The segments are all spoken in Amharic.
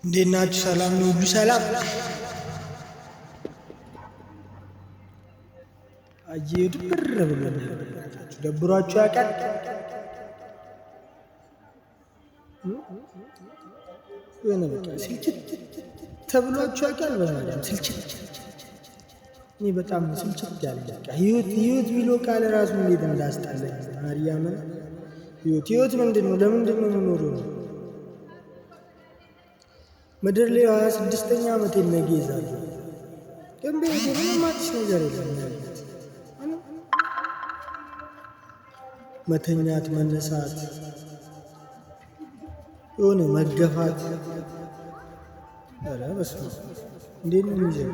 እንዴት ናችሁ? ሰላም ነው? ሁሉ ሰላም? አየር ብር ብሎኛል። ደብሯችሁ ያውቃል? የሆነ በቃ ስልችት ተብሏችሁ ያውቃል? በማለት ስልችት እኔ በጣም ስልችት ያለ በቃ ህይወት የሚለው ቃል ራሱ እንዴት እንዳስጣለኝ ማርያምን። ህይወት ምንድን ነው? ለምንድን ነው የምኖረው? ምድር ላይ 26ኛ ዓመት ነገ ይዛል። ግን በዚህ ምንም አዲስ ነገር የለም። መተኛት፣ መነሳት፣ የሆነ መገፋት። ኧረ በስመ አብ እንዴት ነው የሚዘው?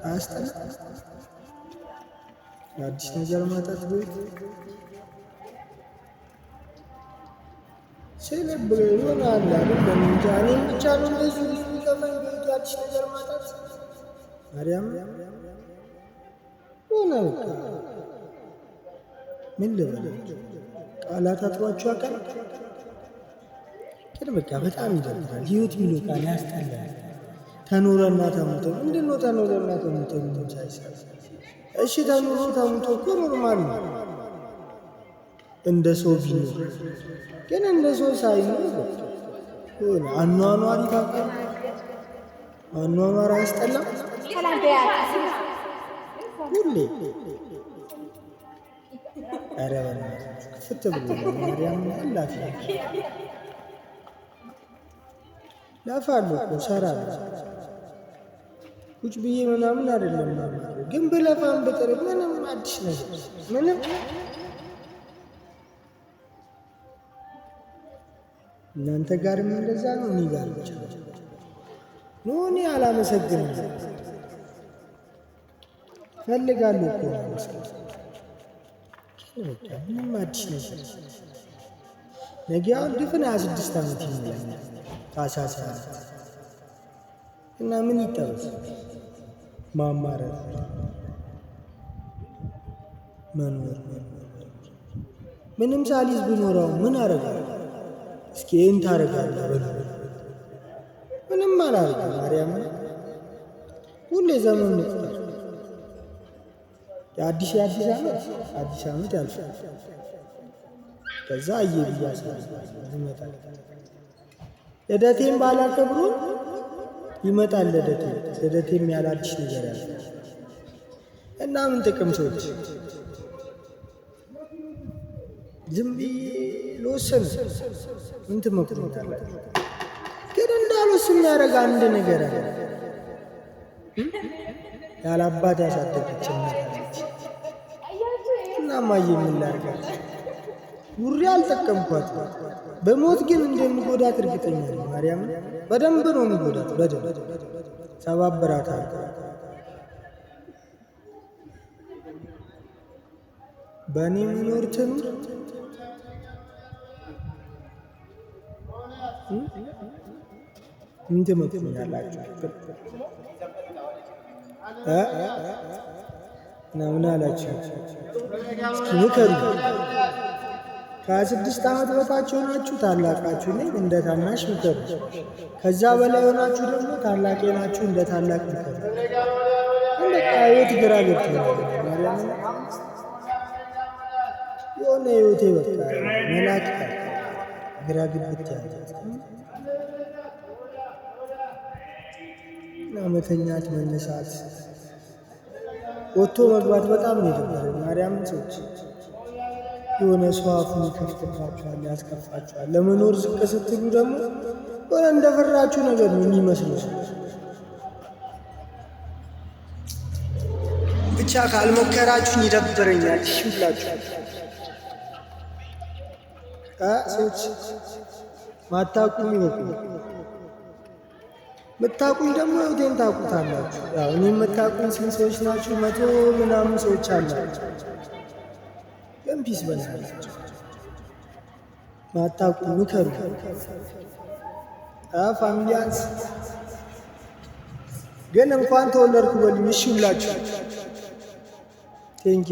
አያስጠላ? አዲስ ነገር ማጣት ቤት ሴሌብሬ ይሆናል አይደለም እንጂ እኔ ብቻ ነው እንደዚህ የሚገባኝ። ቤት አዲስ ነገር ማጣት ማርያም ሆነ በቃ ምን ልበል፣ ቃላት አጥሯችሁ ያውቃል? ግን በቃ በጣም ይደብራል። ህይወት የሚለው ቃል ያስጠላል። ተኖረና ተሞተ ምንድን ነው? ተኖረና ተሞተ ምንም ሳይሰራ እሺ፣ ተኖሮ ተሞቶ እኮ ኖርማል ነው እንደ ሰው ቢኖር። ግን እንደ ሰው ሳይኖር ሆነ አኗኗር ይታወቃል። አኗኗር አያስጠላም? ሁሌ ኧረ በእናትህ ክፍት ብሎ ማርያም አላፊ ላፋለሁ እኮ እሰራለሁ። ቁጭ ብዬ ምናምን አይደለም ማለት ግን ብለፋም ብጥር ምንም አዲስ ነገር ምንም። እናንተ ጋርም እንደዛ ነው? እኔ ጋር ብቻ ነው? እኔ አላመሰግንም። ፈልጋለሁ እኮ በቃ ምንም አዲስ ነገር። ነገ አሁን ድፍን 26 ዓመት ይሞላኛል ታኅሳስ እና ምን ይጠበስ? ማማረር፣ መኖር ምንም ሳሊዝ ብኖረው ምን አረጋለሁ? እስኪ ይህን ታረጋለህ በሉ። ምንም አላረግም። ማርያም ሁሌ ዘመን መቁጠር። የአዲስ ዓመት ያልፋል። ከዛ እየብያሳ ይመጣል። ልደቴም ባላከብሩ ይመጣል ልደቴም ያለ አዲስ ነገር ያለ እና ምን ጥቅም ሰዎች ዝም ብዬ ልወስን ምን ትመክሩኛላችሁ? ግን እንዳልወስን የሚያደርግ አንድ ነገር አለ። ያለ አባት ያሳደገች እናታለች እና እማዬ ምን ላድርጋት? ጉሬ አልጠቀምኳት። በሞት ግን እንደሚጎዳት እርግጠኛ ነኝ። ማርያም በደንብ ነው የሚጎዳት። በደንብ ሰባብራታል። በእኔ የሚኖር ትኑር ምን ትመክሩኛላችሁ? ምን አላችሁ? እስኪ ምከሩ። ከ26 ዓመት በታች ሆናችሁ ታላቃችሁ ነኝ እንደ ታናሽ ምከሩ። ከዛ በላይ ሆናችሁ ደግሞ ታላቄ ናችሁ እንደ ታላቅ ምከሩ። በቃ ህይወት ግራ ገብቶኛል። ማርያም የሆነ ህይወቴ በቃ መላክ ግራ ግብት ያለ እና መተኛት፣ መነሳት፣ ወጥቶ መግባት በጣም ነው የደበረኝ። ማርያም ሰዎች የሆነ ሰው አፉን ይከፍትባችኋል፣ ያስከፋችኋል። ለመኖር ዝቅ ስትሉ ደግሞ የሆነ እንደፈራችሁ ነገር ነው የሚመስለው። ብቻ ካልሞከራችሁኝ ይደብረኛል። እሺ ብላችሁ ሰዎች ማታቁኝ ይወቁ። ምታቁኝ ደግሞ ህይወቴን ታቁታላችሁ። ያው እኔ የምታቁኝ ስንት ሰዎች ናችሁ? 100 ምናምን ሰዎች አላችሁ። ግን ፒስ በናላችሁ ማታቁኝ ምከሩ። ፋሚሊያንስ ግን እንኳን ተወለድኩ በሉኝ። እሺ ብላችሁ ቴንኪ